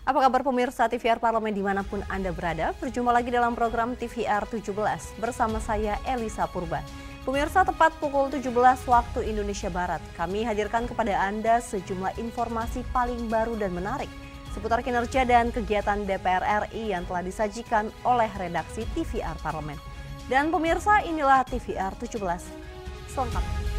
Apa kabar pemirsa TVR Parlemen dimanapun Anda berada? Berjumpa lagi dalam program TVR 17 bersama saya Elisa Purba. Pemirsa, tepat pukul 17 waktu Indonesia Barat, kami hadirkan kepada Anda sejumlah informasi paling baru dan menarik seputar kinerja dan kegiatan DPR RI yang telah disajikan oleh redaksi TVR Parlemen. Dan pemirsa, inilah TVR 17 selengkapnya.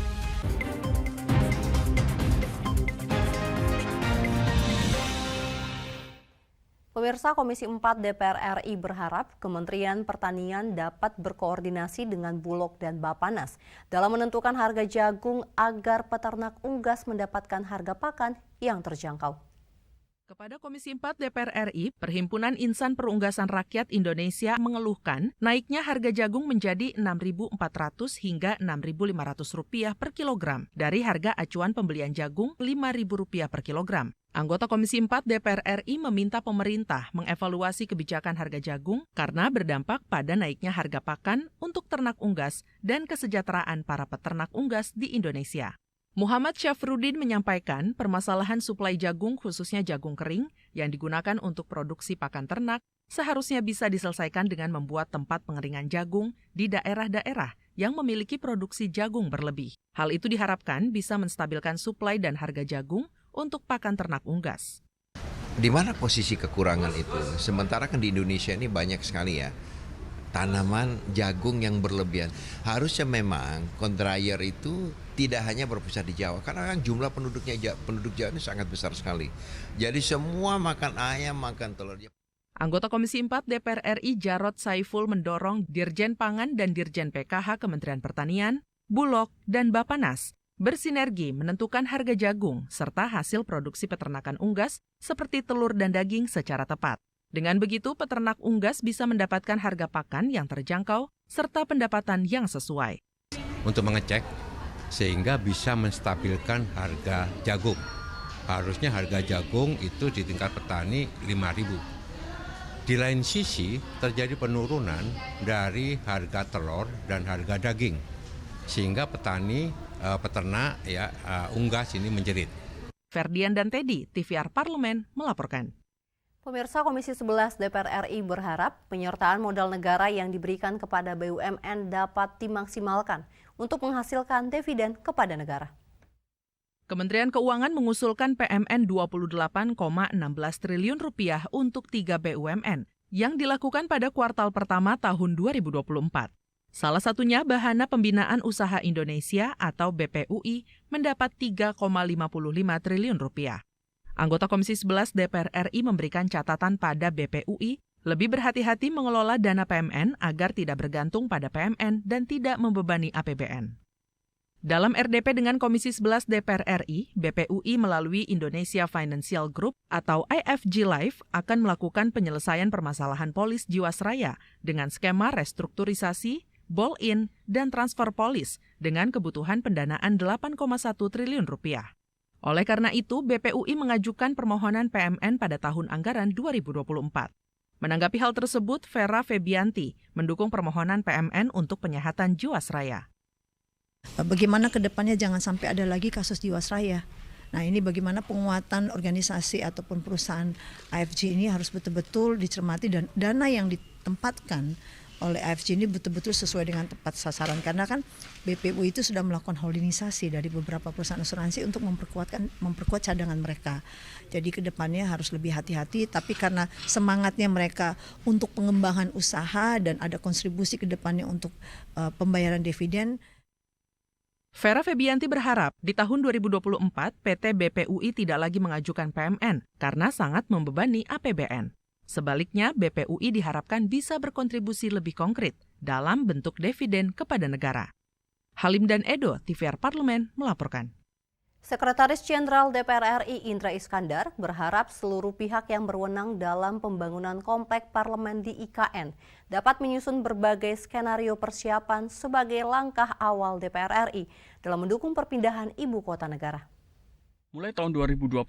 Pemirsa, Komisi 4 DPR RI berharap Kementerian Pertanian dapat berkoordinasi dengan Bulog dan Bappenas dalam menentukan harga jagung agar peternak unggas mendapatkan harga pakan yang terjangkau. Kepada Komisi 4 DPR RI, Perhimpunan Insan Perunggasan Rakyat Indonesia mengeluhkan naiknya harga jagung menjadi Rp6.400 hingga Rp6.500 per kilogram dari harga acuan pembelian jagung Rp5.000 per kilogram. Anggota Komisi 4 DPR RI meminta pemerintah mengevaluasi kebijakan harga jagung karena berdampak pada naiknya harga pakan untuk ternak unggas dan kesejahteraan para peternak unggas di Indonesia. Muhammad Syafruddin menyampaikan permasalahan suplai jagung khususnya jagung kering yang digunakan untuk produksi pakan ternak seharusnya bisa diselesaikan dengan membuat tempat pengeringan jagung di daerah-daerah yang memiliki produksi jagung berlebih. Hal itu diharapkan bisa menstabilkan suplai dan harga jagung untuk pakan ternak unggas. Di mana posisi kekurangan itu? Sementara kan di Indonesia ini banyak sekali ya tanaman jagung yang berlebihan. Harusnya memang kontrayer itu tidak hanya berpusat di Jawa, karena kan jumlah penduduk Jawa ini sangat besar sekali. Jadi semua makan ayam, makan telur. Anggota Komisi 4 DPR RI Jarod Saiful mendorong Dirjen Pangan dan Dirjen PKH Kementerian Pertanian, Bulog, dan Bappenas bersinergi menentukan harga jagung serta hasil produksi peternakan unggas seperti telur dan daging secara tepat. Dengan begitu, peternak unggas bisa mendapatkan harga pakan yang terjangkau serta pendapatan yang sesuai. Untuk mengecek sehingga bisa menstabilkan harga jagung. Harusnya harga jagung itu di tingkat petani Rp5.000. Di lain sisi terjadi penurunan dari harga telur dan harga daging. Sehingga peternak unggas ini menjerit. Ferdian dan Teddy, TVR Parlemen melaporkan. Pemirsa, Komisi 11 DPR RI berharap penyertaan modal negara yang diberikan kepada BUMN dapat dimaksimalkan untuk menghasilkan dividen kepada negara. Kementerian Keuangan mengusulkan PMN Rp28,16 triliun untuk 3 BUMN yang dilakukan pada kuartal pertama tahun 2024. Salah satunya Bahana Pembinaan Usaha Indonesia atau BPUI mendapat Rp3,55 triliun. Anggota Komisi 11 DPR RI memberikan catatan pada BPUI lebih berhati-hati mengelola dana PMN agar tidak bergantung pada PMN dan tidak membebani APBN. Dalam RDP dengan Komisi 11 DPR RI, BPUI melalui Indonesia Financial Group atau IFG Life akan melakukan penyelesaian permasalahan polis Jiwasraya dengan skema restrukturisasi, ball-in, dan transfer polis dengan kebutuhan pendanaan Rp8,1 triliun. Oleh karena itu, BPUI mengajukan permohonan PMN pada tahun anggaran 2024. Menanggapi hal tersebut, Vera Febianti mendukung permohonan PMN untuk penyehatan Jiwasraya. Bagaimana ke depannya jangan sampai ada lagi kasus Jiwasraya. Nah, ini bagaimana penguatan organisasi ataupun perusahaan IFG ini harus betul-betul dicermati dan dana yang ditempatkan oleh IFG ini betul-betul sesuai dengan tepat sasaran, karena kan BPU itu sudah melakukan holdingisasi dari beberapa perusahaan asuransi untuk memperkuat cadangan mereka. Jadi ke depannya harus lebih hati-hati, tapi karena semangatnya mereka untuk pengembangan usaha dan ada kontribusi ke depannya untuk pembayaran dividen. Vera Febianti berharap di tahun 2024 PT BPUI tidak lagi mengajukan PMN karena sangat membebani APBN. Sebaliknya, BPUI diharapkan bisa berkontribusi lebih konkret dalam bentuk dividen kepada negara. Halim dan Edo, TVR Parlemen melaporkan. Sekretaris Jenderal DPR RI Indra Iskandar berharap seluruh pihak yang berwenang dalam pembangunan komplek parlemen di IKN dapat menyusun berbagai skenario persiapan sebagai langkah awal DPR RI dalam mendukung perpindahan ibu kota negara. Mulai tahun 2024,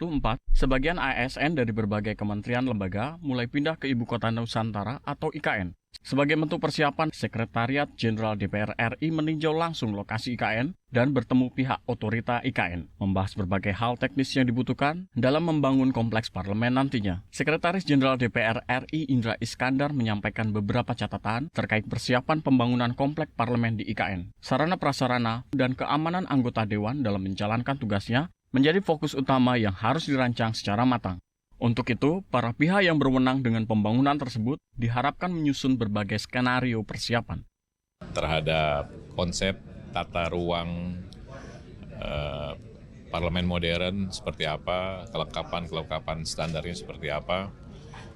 sebagian ASN dari berbagai kementerian lembaga mulai pindah ke Ibu Kota Nusantara atau IKN. Sebagai bentuk persiapan, Sekretariat Jenderal DPR RI meninjau langsung lokasi IKN dan bertemu pihak otorita IKN, membahas berbagai hal teknis yang dibutuhkan dalam membangun kompleks parlemen nantinya. Sekretaris Jenderal DPR RI Indra Iskandar menyampaikan beberapa catatan terkait persiapan pembangunan kompleks parlemen di IKN. Sarana prasarana dan keamanan anggota dewan dalam menjalankan tugasnya menjadi fokus utama yang harus dirancang secara matang. Untuk itu, para pihak yang berwenang dengan pembangunan tersebut diharapkan menyusun berbagai skenario persiapan. Terhadap konsep tata ruang parlemen modern seperti apa, kelengkapan standarnya seperti apa,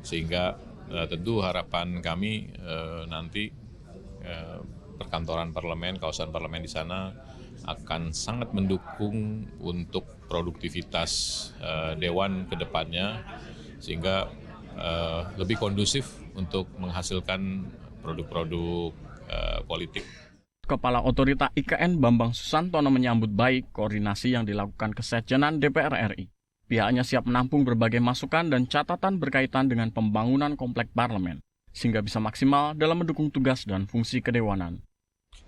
sehingga tentu harapan kami nanti perkantoran parlemen, kawasan parlemen di sana akan sangat mendukung untuk produktivitas Dewan ke depannya, sehingga lebih kondusif untuk menghasilkan produk-produk politik. Kepala Otorita IKN Bambang Susantono menyambut baik koordinasi yang dilakukan Kesekjenan DPR RI. Pihaknya siap menampung berbagai masukan dan catatan berkaitan dengan pembangunan kompleks parlemen, sehingga bisa maksimal dalam mendukung tugas dan fungsi kedewanan.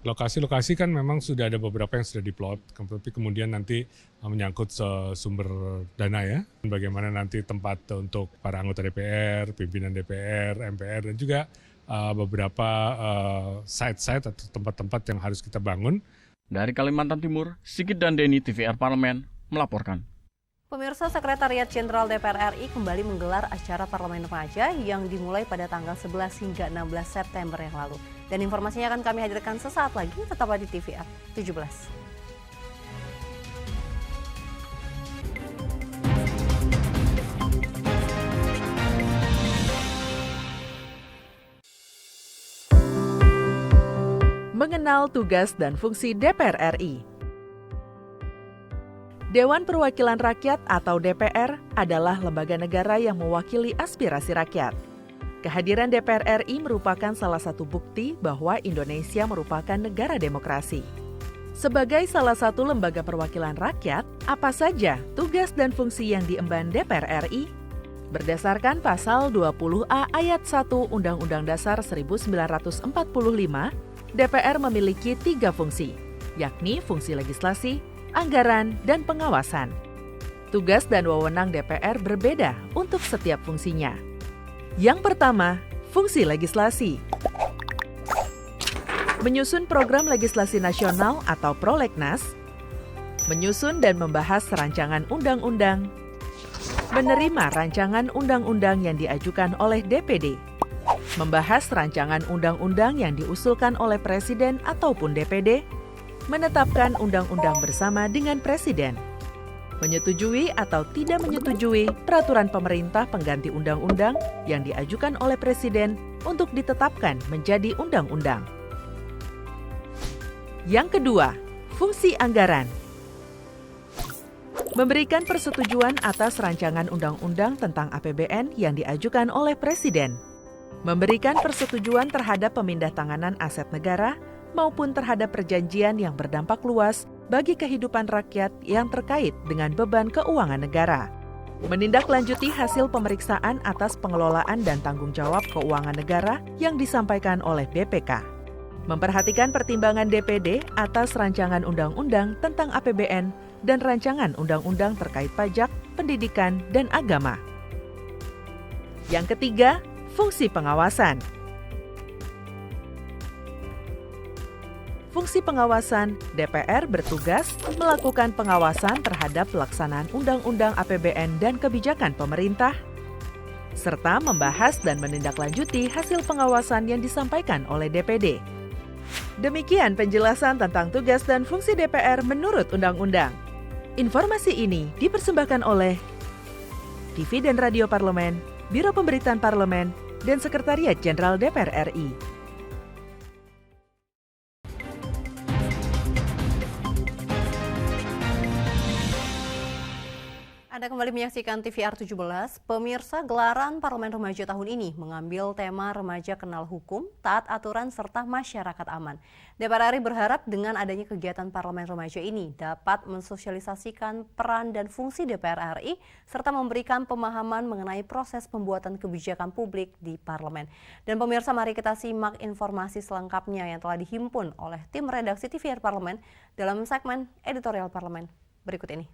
Lokasi-lokasi kan memang sudah ada beberapa yang sudah diplot, tapi kemudian nanti menyangkut sumber dana ya, bagaimana nanti tempat untuk para anggota DPR, pimpinan DPR, MPR, dan juga beberapa site-site atau tempat-tempat yang harus kita bangun. Dari Kalimantan Timur, Sigit dan Denny TVR Parlemen melaporkan. Pemirsa, Sekretariat Jenderal DPR RI kembali menggelar acara Parlemen Remaja yang dimulai pada tanggal 11 hingga 16 September yang lalu. Dan informasinya akan kami hadirkan sesaat lagi, tetaplah di TVR 17. Mengenal tugas dan fungsi DPR RI. Dewan Perwakilan Rakyat atau DPR adalah lembaga negara yang mewakili aspirasi rakyat. Kehadiran DPR RI merupakan salah satu bukti bahwa Indonesia merupakan negara demokrasi. Sebagai salah satu lembaga perwakilan rakyat, apa saja tugas dan fungsi yang diemban DPR RI? Berdasarkan pasal 20A ayat 1 Undang-Undang Dasar 1945, DPR memiliki 3 fungsi, yakni fungsi legislasi, anggaran, dan pengawasan. Tugas dan wewenang DPR berbeda untuk setiap fungsinya. Yang pertama, fungsi legislasi. Menyusun program legislasi nasional atau prolegnas, menyusun dan membahas rancangan undang-undang, menerima rancangan undang-undang yang diajukan oleh DPD, membahas rancangan undang-undang yang diusulkan oleh Presiden ataupun DPD, menetapkan undang-undang bersama dengan Presiden, menyetujui atau tidak menyetujui peraturan pemerintah pengganti undang-undang yang diajukan oleh Presiden untuk ditetapkan menjadi undang-undang. Yang kedua, fungsi anggaran. Memberikan persetujuan atas rancangan undang-undang tentang APBN yang diajukan oleh Presiden. Memberikan persetujuan terhadap pemindahtanganan aset negara maupun terhadap perjanjian yang berdampak luas bagi kehidupan rakyat yang terkait dengan beban keuangan negara. Menindaklanjuti hasil pemeriksaan atas pengelolaan dan tanggung jawab keuangan negara yang disampaikan oleh BPK. Memperhatikan pertimbangan DPD atas rancangan undang-undang tentang APBN dan rancangan undang-undang terkait pajak, pendidikan, dan agama. Yang ketiga, fungsi pengawasan. Fungsi pengawasan, DPR bertugas melakukan pengawasan terhadap pelaksanaan Undang-Undang APBN dan kebijakan pemerintah, serta membahas dan menindaklanjuti hasil pengawasan yang disampaikan oleh DPD. Demikian penjelasan tentang tugas dan fungsi DPR menurut Undang-Undang. Informasi ini dipersembahkan oleh TV dan Radio Parlemen, Biro Pemberitaan Parlemen, dan Sekretariat Jenderal DPR RI. Anda kembali menyaksikan TVR 17. Pemirsa, gelaran Parlemen Remaja tahun ini mengambil tema Remaja Kenal Hukum, Taat Aturan, serta Masyarakat Aman. DPR RI berharap dengan adanya kegiatan Parlemen Remaja ini dapat mensosialisasikan peran dan fungsi DPR RI serta memberikan pemahaman mengenai proses pembuatan kebijakan publik di Parlemen. Dan pemirsa, mari kita simak informasi selengkapnya yang telah dihimpun oleh tim redaksi TVR Parlemen dalam segmen Editorial Parlemen berikut ini.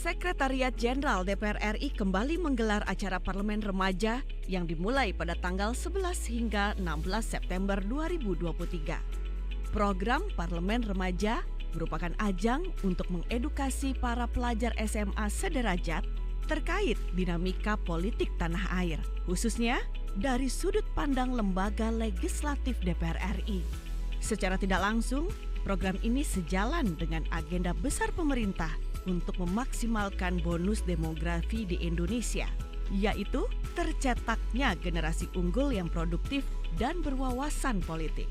Sekretariat Jenderal DPR RI kembali menggelar acara Parlemen Remaja yang dimulai pada tanggal 11 hingga 16 September 2023. Program Parlemen Remaja merupakan ajang untuk mengedukasi para pelajar SMA sederajat terkait dinamika politik tanah air, khususnya dari sudut pandang lembaga legislatif DPR RI. Secara tidak langsung, program ini sejalan dengan agenda besar pemerintah untuk memaksimalkan bonus demografi di Indonesia, yaitu tercetaknya generasi unggul yang produktif dan berwawasan politik.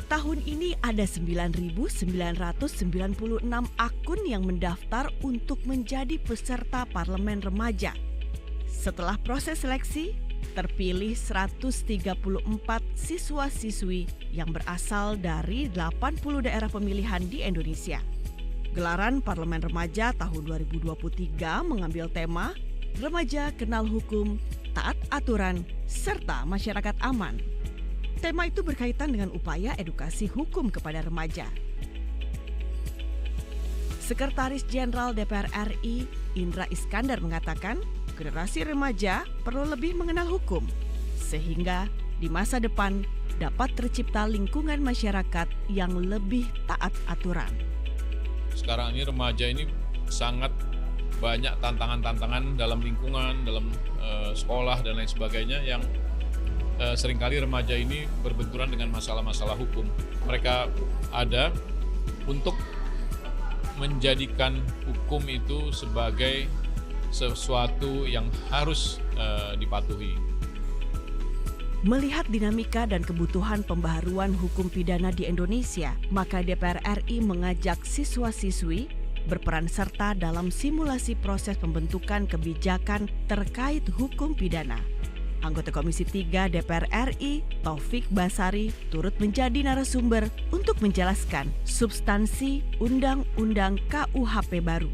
Tahun ini ada 9.996 akun yang mendaftar untuk menjadi peserta Parlemen Remaja. Setelah proses seleksi, terpilih 134 siswa-siswi yang berasal dari 80 daerah pemilihan di Indonesia. Gelaran Parlemen Remaja tahun 2023 mengambil tema Remaja Kenal Hukum, Taat Aturan, serta Masyarakat Aman. Tema itu berkaitan dengan upaya edukasi hukum kepada remaja. Sekretaris Jenderal DPR RI Indra Iskandar mengatakan, generasi remaja perlu lebih mengenal hukum, sehingga di masa depan dapat tercipta lingkungan masyarakat yang lebih taat aturan. Sekarang ini remaja ini sangat banyak tantangan-tantangan dalam lingkungan, dalam sekolah dan lain sebagainya yang seringkali remaja ini berbenturan dengan masalah-masalah hukum. Mereka ada untuk menjadikan hukum itu sebagai sesuatu yang harus dipatuhi. Melihat dinamika dan kebutuhan pembaharuan hukum pidana di Indonesia, maka DPR RI mengajak siswa-siswi berperan serta dalam simulasi proses pembentukan kebijakan terkait hukum pidana. Anggota Komisi 3 DPR RI, Taufik Basari, turut menjadi narasumber untuk menjelaskan substansi Undang-Undang KUHP baru,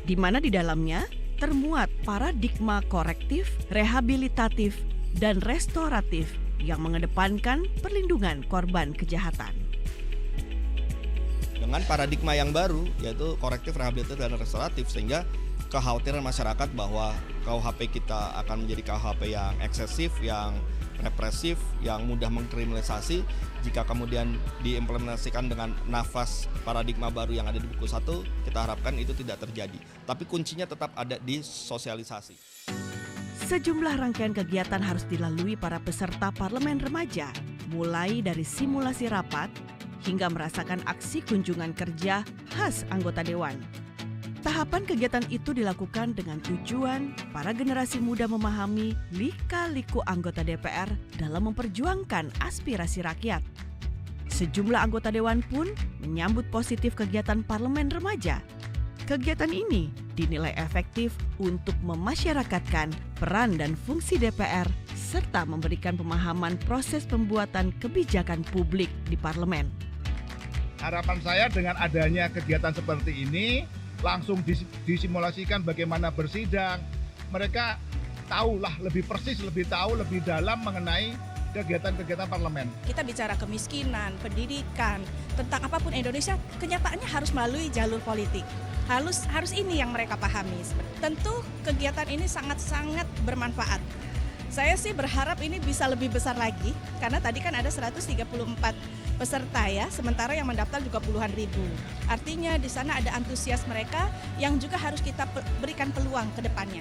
di mana di dalamnya termuat paradigma korektif, rehabilitatif, dan restoratif yang mengedepankan perlindungan korban kejahatan. Dengan paradigma yang baru, yaitu korektif, rehabilitatif, dan restoratif, sehingga kekhawatiran masyarakat bahwa KUHP kita akan menjadi KUHP yang eksesif, yang represif, yang mudah mengkriminalisasi, jika kemudian diimplementasikan dengan nafas paradigma baru yang ada di buku 1, kita harapkan itu tidak terjadi. Tapi kuncinya tetap ada di sosialisasi. Sejumlah rangkaian kegiatan harus dilalui para peserta Parlemen Remaja, mulai dari simulasi rapat hingga merasakan aksi kunjungan kerja khas anggota dewan. Tahapan kegiatan itu dilakukan dengan tujuan para generasi muda memahami lika-liku anggota DPR dalam memperjuangkan aspirasi rakyat. Sejumlah anggota dewan pun menyambut positif kegiatan Parlemen Remaja. Kegiatan ini dinilai efektif untuk memasyarakatkan peran dan fungsi DPR serta memberikan pemahaman proses pembuatan kebijakan publik di parlemen. Harapan saya dengan adanya kegiatan seperti ini langsung disimulasikan bagaimana bersidang. Mereka tahulah lebih persis, lebih tahu, lebih dalam mengenai kegiatan-kegiatan parlemen. Kita bicara kemiskinan, pendidikan, tentang apapun Indonesia, kenyataannya harus melalui jalur politik. Harus ini yang mereka pahami. Tentu kegiatan ini sangat-sangat bermanfaat. Saya sih berharap ini bisa lebih besar lagi, karena tadi kan ada 134 peserta ya, sementara yang mendaftar juga puluhan ribu. Artinya di sana ada antusias mereka yang juga harus kita berikan peluang ke depannya.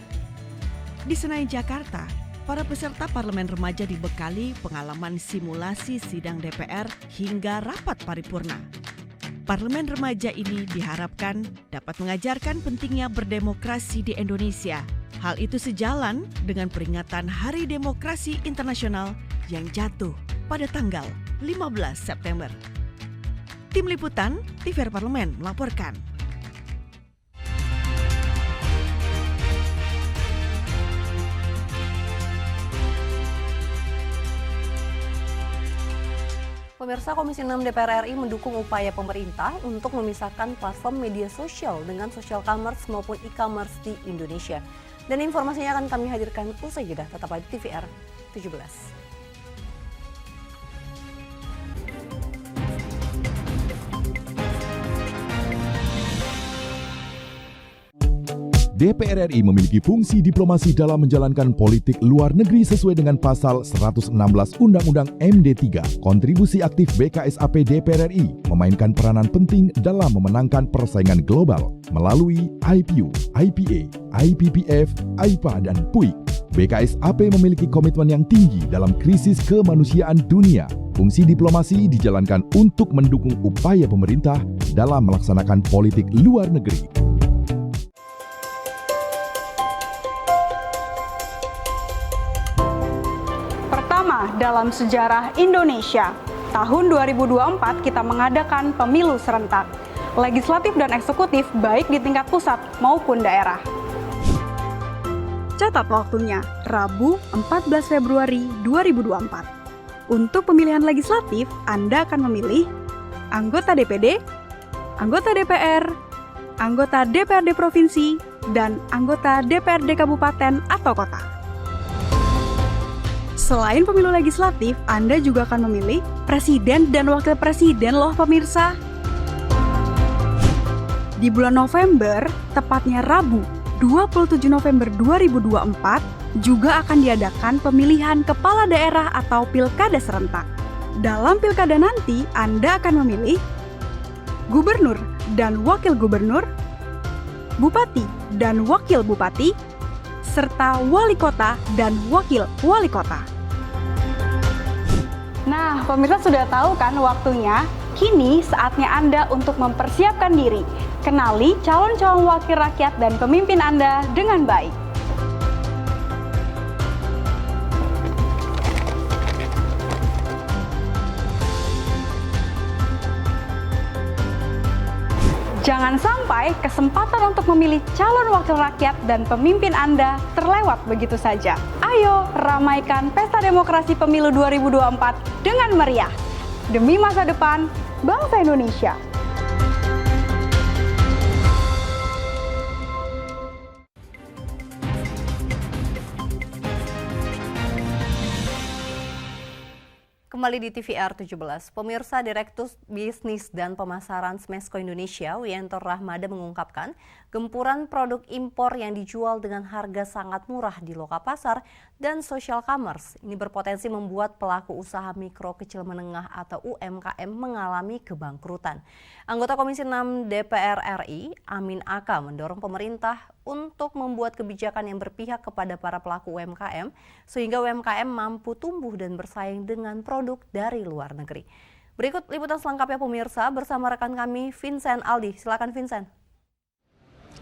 Di Senayan, Jakarta, para peserta parlemen remaja dibekali pengalaman simulasi sidang DPR hingga rapat paripurna. Parlemen remaja ini diharapkan dapat mengajarkan pentingnya berdemokrasi di Indonesia. Hal itu sejalan dengan peringatan Hari Demokrasi Internasional yang jatuh pada tanggal 15 September. Tim Liputan TVR Parlemen melaporkan. Pemirsa, Komisi 6 DPR RI mendukung upaya pemerintah untuk memisahkan platform media sosial dengan social commerce maupun e-commerce di Indonesia. Dan informasinya akan kami hadirkan usai jeda, tetap di TVR 17. DPR RI memiliki fungsi diplomasi dalam menjalankan politik luar negeri sesuai dengan pasal 116 Undang-Undang MD3. Kontribusi aktif BKSAP DPR RI memainkan peranan penting dalam memenangkan persaingan global melalui IPU, IPA, IPPF, IPA, dan PUIK. BKSAP memiliki komitmen yang tinggi dalam krisis kemanusiaan dunia. Fungsi diplomasi dijalankan untuk mendukung upaya pemerintah dalam melaksanakan politik luar negeri. Dalam sejarah Indonesia, tahun 2024 kita mengadakan pemilu serentak, legislatif dan eksekutif baik di tingkat pusat maupun daerah. Catat waktunya, Rabu 14 Februari 2024. Untuk pemilihan legislatif, Anda akan memilih anggota DPD, anggota DPR, anggota DPRD Provinsi, dan anggota DPRD Kabupaten atau Kota. Selain pemilu legislatif, Anda juga akan memilih presiden dan wakil presiden loh pemirsa. Di bulan November, tepatnya Rabu 27 November 2024, juga akan diadakan pemilihan kepala daerah atau pilkada serentak. Dalam pilkada nanti, Anda akan memilih gubernur dan wakil gubernur, bupati dan wakil bupati, serta wali kota dan wakil wali kota. Nah, pemirsa sudah tahu kan waktunya? Kini saatnya Anda untuk mempersiapkan diri. Kenali calon-calon wakil rakyat dan pemimpin Anda dengan baik. Jangan sampai kesempatan untuk memilih calon wakil rakyat dan pemimpin Anda terlewat begitu saja. Ayo ramaikan pesta demokrasi pemilu 2024 dengan meriah. Demi masa depan bangsa Indonesia. Kembali di TVR 17, pemirsa, Direktur Bisnis dan Pemasaran Smesco Indonesia, Wianto Rahmada mengungkapkan gempuran produk impor yang dijual dengan harga sangat murah di loka pasar dan social commerce ini berpotensi membuat pelaku usaha mikro kecil menengah atau UMKM mengalami kebangkrutan. Anggota Komisi 6 DPR RI, Amin Aka, mendorong pemerintah untuk membuat kebijakan yang berpihak kepada para pelaku UMKM sehingga UMKM mampu tumbuh dan bersaing dengan produk dari luar negeri. Berikut liputan selengkapnya pemirsa bersama rekan kami Vincent Aldi. Silakan Vincent.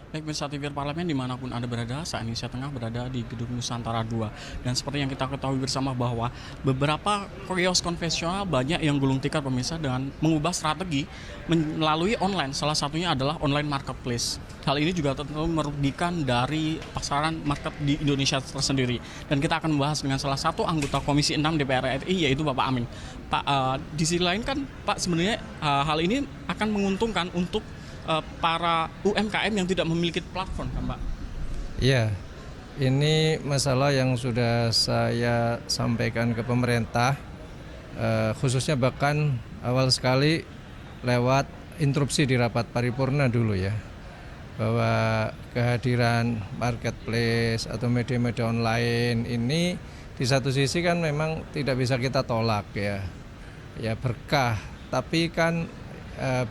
Baik, pemirsa TVR Parlemen dimanapun Anda berada, saat ini saya tengah berada di Gedung Nusantara 2. Dan seperti yang kita ketahui bersama bahwa beberapa kios konvensional banyak yang gulung tikar pemirsa dengan mengubah strategi melalui online. Salah satunya adalah online marketplace. Hal ini juga tentu merugikan dari pasaran market di Indonesia tersendiri. Dan kita akan membahas dengan salah satu anggota Komisi 6 DPR RI, yaitu Bapak Amin. Pak, di sisi lain kan Pak, sebenarnya hal ini akan menguntungkan untuk para UMKM yang tidak memiliki platform kan Pak? Iya, ini masalah yang sudah saya sampaikan ke pemerintah, khususnya bahkan awal sekali lewat instruksi di rapat paripurna dulu ya, bahwa kehadiran marketplace atau media-media online ini di satu sisi kan memang tidak bisa kita tolak ya berkah, tapi kan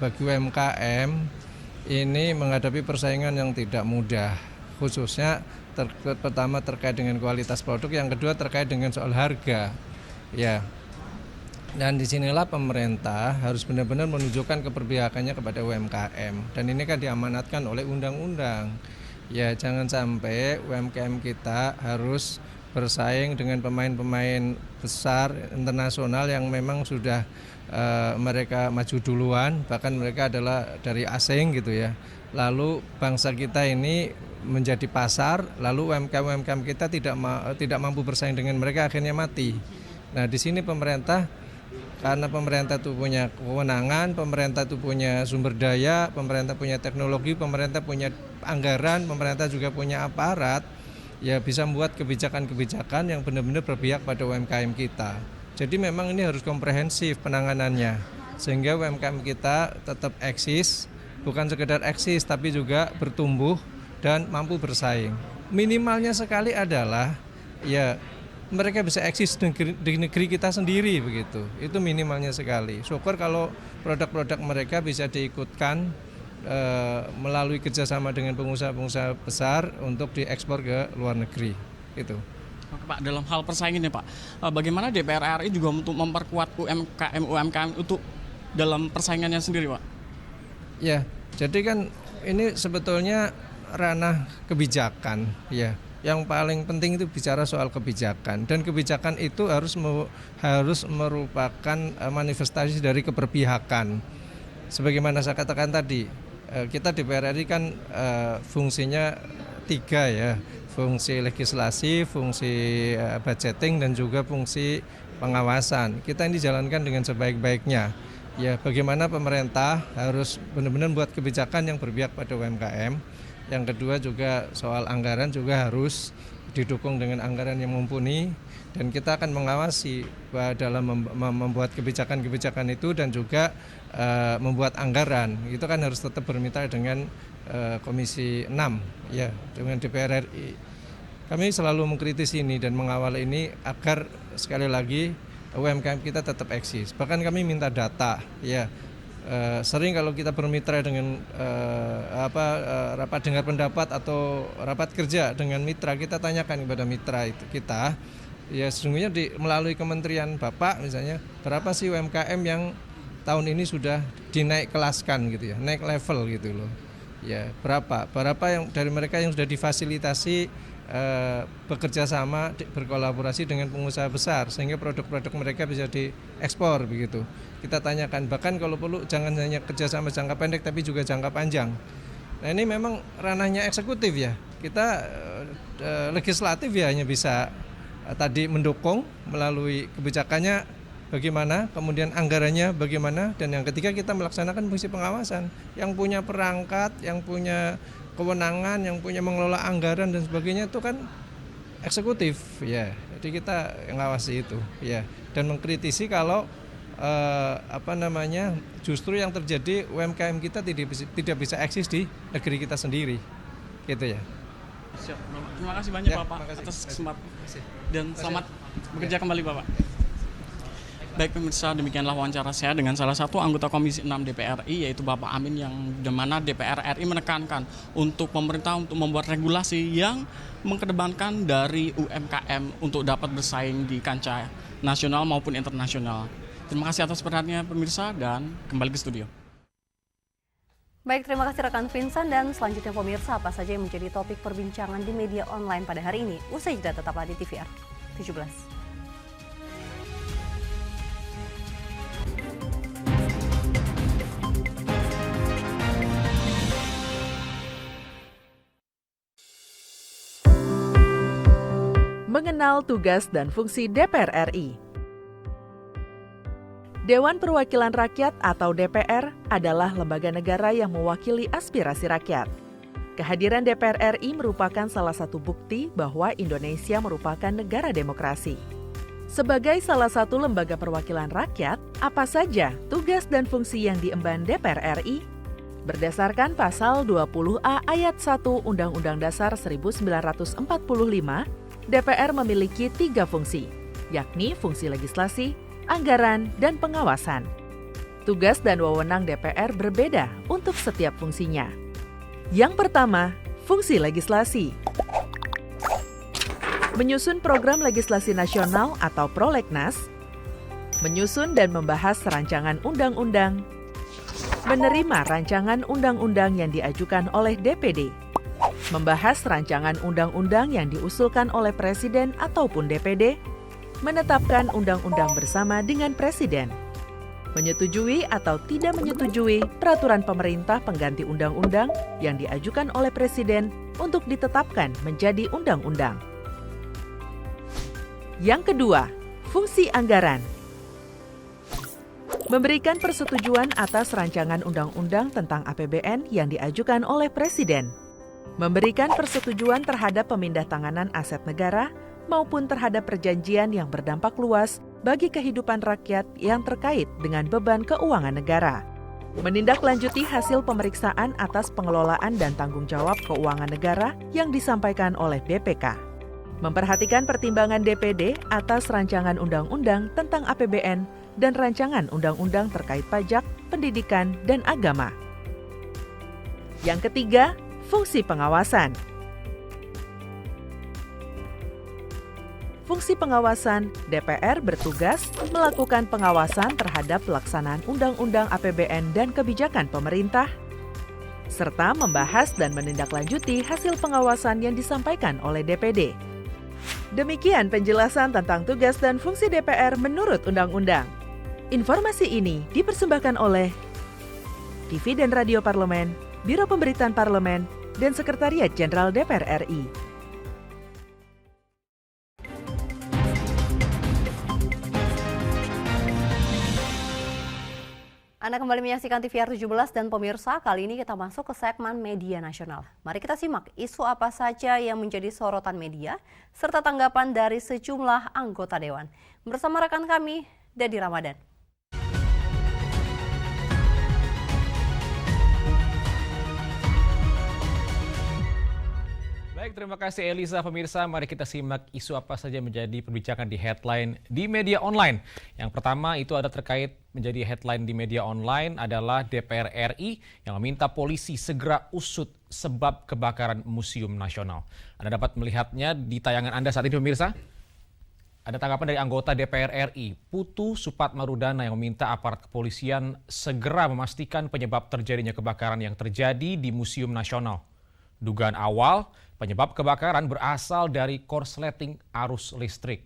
bagi UMKM ini menghadapi persaingan yang tidak mudah, khususnya Pertama terkait dengan kualitas produk, yang kedua terkait dengan soal harga. Ya. Dan disinilah pemerintah harus benar-benar menunjukkan keberpihakannya kepada UMKM. Dan ini kan diamanatkan oleh undang-undang. Ya, jangan sampai UMKM kita harus bersaing dengan pemain-pemain besar internasional yang memang sudah mereka maju duluan, bahkan mereka adalah dari asing gitu ya. Lalu bangsa kita ini menjadi pasar, lalu UMKM kita tidak mampu bersaing dengan mereka, akhirnya mati. Nah, di sini pemerintah, karena pemerintah itu punya kewenangan, pemerintah itu punya sumber daya, pemerintah punya teknologi, pemerintah punya anggaran, pemerintah juga punya aparat, ya bisa membuat kebijakan-kebijakan yang benar-benar berpihak pada UMKM kita. Jadi memang ini harus komprehensif penanganannya, sehingga UMKM kita tetap eksis, bukan sekedar eksis tapi juga bertumbuh dan mampu bersaing. Minimalnya sekali adalah ya mereka bisa eksis di negeri kita sendiri begitu. Itu minimalnya sekali. Syukur kalau produk-produk mereka bisa diikutkan melalui kerjasama dengan pengusaha-pengusaha besar untuk diekspor ke luar negeri. Itu. Oke Pak, dalam hal persaingan ya Pak, bagaimana DPR RI juga untuk memperkuat UMKM untuk dalam persaingannya sendiri Pak? Ya, jadi kan ini sebetulnya ranah kebijakan ya. Yang paling penting itu bicara soal kebijakan, dan kebijakan itu harus merupakan manifestasi dari keberpihakan. Sebagaimana saya katakan tadi, kita DPR RI kan fungsinya 3 ya, fungsi legislasi, fungsi budgeting, dan juga fungsi pengawasan. Kita ini dijalankan dengan sebaik-baiknya. Ya, bagaimana pemerintah harus benar-benar buat kebijakan yang berpihak pada UMKM. Yang kedua juga soal anggaran juga harus didukung dengan anggaran yang mumpuni, dan kita akan mengawasi dalam membuat kebijakan-kebijakan itu, dan juga membuat anggaran. Itu kan harus tetap bermitra dengan Komisi 6 ya, dengan DPR RI. Kami selalu mengkritisi ini dan mengawal ini agar sekali lagi UMKM kita tetap eksis. Bahkan kami minta data ya. Sering kalau kita bermitra dengan rapat dengar pendapat atau rapat kerja dengan mitra, kita tanyakan kepada mitra itu kita, ya sesungguhnya melalui Kementerian Bapak misalnya, berapa sih UMKM yang tahun ini sudah dinaik kelaskan gitu ya, naik level gitu loh. Ya, berapa yang dari mereka yang sudah difasilitasi bekerja sama, berkolaborasi dengan pengusaha besar sehingga produk-produk mereka bisa diekspor begitu. Kita tanyakan, bahkan kalau perlu jangan hanya kerjasama jangka pendek tapi juga jangka panjang. Nah, ini memang ranahnya eksekutif ya. Kita legislatif ya hanya bisa tadi mendukung melalui kebijakannya bagaimana, kemudian anggarannya bagaimana, dan yang ketiga kita melaksanakan fungsi pengawasan. Yang punya perangkat, yang punya kewenangan, yang punya mengelola anggaran dan sebagainya itu kan eksekutif ya. Jadi kita ngawasi itu ya, dan mengkritisi kalau justru yang terjadi UMKM kita tidak bisa eksis di negeri kita sendiri gitu ya. Siap, terima kasih banyak ya, Bapak atas kesempatan dan selamat bekerja kembali Bapak. Baik pemirsa, demikianlah wawancara saya dengan salah satu anggota Komisi 6 DPR RI, yaitu Bapak Amin, yang dimana DPR RI menekankan untuk pemerintah untuk membuat regulasi yang mengedepankan dari UMKM untuk dapat bersaing di kancah nasional maupun internasional. Terima kasih atas perhatiannya pemirsa, dan kembali ke studio. Baik, terima kasih rekan Vincent, dan selanjutnya pemirsa, apa saja yang menjadi topik perbincangan di media online pada hari ini? Usai jeda tetaplah di TVR 17. Mengenal tugas dan fungsi DPR RI. Dewan Perwakilan Rakyat atau DPR adalah lembaga negara yang mewakili aspirasi rakyat. Kehadiran DPR RI merupakan salah satu bukti bahwa Indonesia merupakan negara demokrasi. Sebagai salah satu lembaga perwakilan rakyat, apa saja tugas dan fungsi yang diemban DPR RI? Berdasarkan pasal 20A ayat 1 Undang-Undang Dasar 1945, DPR memiliki 3 fungsi, yakni fungsi legislasi, anggaran, dan pengawasan. Tugas dan wewenang DPR berbeda untuk setiap fungsinya. Yang pertama, fungsi legislasi. menyusun program legislasi nasional atau prolegnas, menyusun dan membahas rancangan undang-undang, menerima rancangan undang-undang yang diajukan oleh DPD, membahas rancangan undang-undang yang diusulkan oleh Presiden ataupun DPD, menetapkan undang-undang bersama dengan Presiden, menyetujui atau tidak menyetujui peraturan pemerintah pengganti undang-undang yang diajukan oleh Presiden untuk ditetapkan menjadi undang-undang. Yang kedua, fungsi anggaran. Memberikan persetujuan atas rancangan undang-undang tentang APBN yang diajukan oleh Presiden. Memberikan persetujuan terhadap pemindahtanganan aset negara maupun terhadap perjanjian yang berdampak luas bagi kehidupan rakyat yang terkait dengan beban keuangan negara. Menindaklanjuti hasil pemeriksaan atas pengelolaan dan tanggung jawab keuangan negara yang disampaikan oleh BPK. Memperhatikan pertimbangan DPD atas rancangan undang-undang tentang APBN dan rancangan undang-undang terkait pajak, pendidikan, dan agama. Yang ketiga, fungsi pengawasan. Fungsi pengawasan, DPR bertugas melakukan pengawasan terhadap pelaksanaan undang-undang APBN dan kebijakan pemerintah, serta membahas dan menindaklanjuti hasil pengawasan yang disampaikan oleh DPD. Demikian penjelasan tentang tugas dan fungsi DPR menurut undang-undang. Informasi ini dipersembahkan oleh TV dan Radio Parlemen, Biro Pemberitaan Parlemen, dan Sekretariat Jenderal DPR RI. Anda kembali menyaksikan TVR 17 dan pemirsa, kali ini kita masuk ke segmen media nasional. Mari kita simak isu apa saja yang menjadi sorotan media, serta tanggapan dari sejumlah anggota Dewan. Bersama rekan kami, Dedi Ramadan. Baik, terima kasih Elisa. Pemirsa, mari kita simak isu apa saja menjadi perbincangan di headline di media online. Yang pertama itu ada terkait menjadi headline di media online adalah DPR RI yang meminta polisi segera usut sebab kebakaran Museum Nasional. Anda dapat melihatnya di tayangan Anda saat ini, pemirsa. Ada tanggapan dari anggota DPR RI, Putu Supatmarudana, yang meminta aparat kepolisian segera memastikan penyebab terjadinya kebakaran yang terjadi di Museum Nasional. Dugaan awal, penyebab kebakaran berasal dari korsleting arus listrik.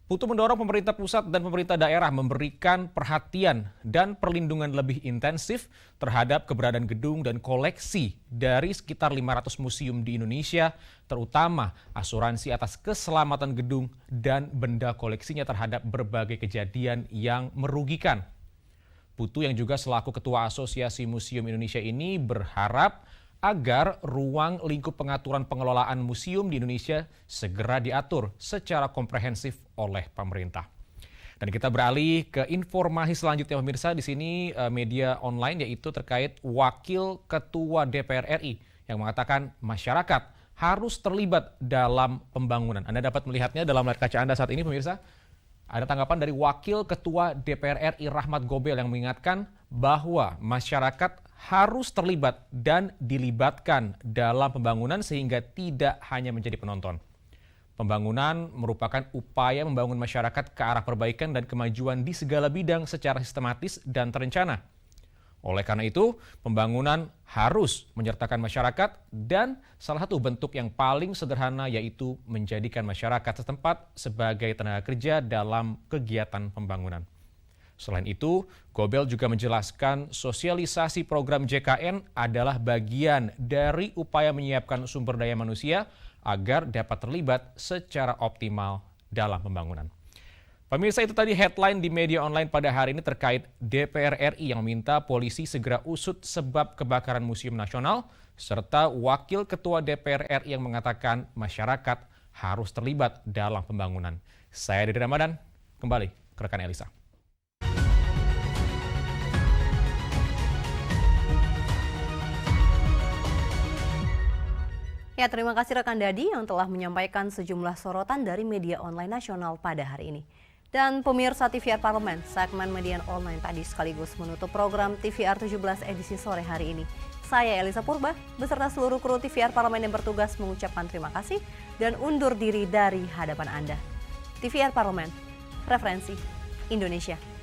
Putu mendorong pemerintah pusat dan pemerintah daerah memberikan perhatian dan perlindungan lebih intensif terhadap keberadaan gedung dan koleksi dari sekitar 500 museum di Indonesia, terutama asuransi atas keselamatan gedung dan benda koleksinya terhadap berbagai kejadian yang merugikan. Putu yang juga selaku Ketua Asosiasi Museum Indonesia ini berharap agar ruang lingkup pengaturan pengelolaan museum di Indonesia segera diatur secara komprehensif oleh pemerintah. Dan kita beralih ke informasi selanjutnya, pemirsa. Di sini media online, yaitu terkait Wakil Ketua DPR RI yang mengatakan masyarakat harus terlibat dalam pembangunan. Anda dapat melihatnya dalam layar kaca Anda saat ini, pemirsa. Ada tanggapan dari Wakil Ketua DPR RI Rahmat Gobel yang mengingatkan bahwa masyarakat harus terlibat dan dilibatkan dalam pembangunan sehingga tidak hanya menjadi penonton. Pembangunan merupakan upaya membangun masyarakat ke arah perbaikan dan kemajuan di segala bidang secara sistematis dan terencana. Oleh karena itu, pembangunan harus menyertakan masyarakat dan salah satu bentuk yang paling sederhana yaitu menjadikan masyarakat setempat sebagai tenaga kerja dalam kegiatan pembangunan. Selain itu, Gobel juga menjelaskan sosialisasi program JKN adalah bagian dari upaya menyiapkan sumber daya manusia agar dapat terlibat secara optimal dalam pembangunan. Pemirsa, itu tadi headline di media online pada hari ini terkait DPR RI yang meminta polisi segera usut sebab kebakaran Museum Nasional, serta Wakil Ketua DPR RI yang mengatakan masyarakat harus terlibat dalam pembangunan. Saya Dedi Ramadan, kembali ke rekan Elisa. Ya, terima kasih rekan Dadi yang telah menyampaikan sejumlah sorotan dari media online nasional pada hari ini. Dan pemirsa TVR Parlemen, segmen media online tadi sekaligus menutup program TVR 17 edisi sore hari ini. Saya Elisa Purba beserta seluruh kru TVR Parlemen yang bertugas mengucapkan terima kasih dan undur diri dari hadapan Anda. TVR Parlemen, referensi Indonesia.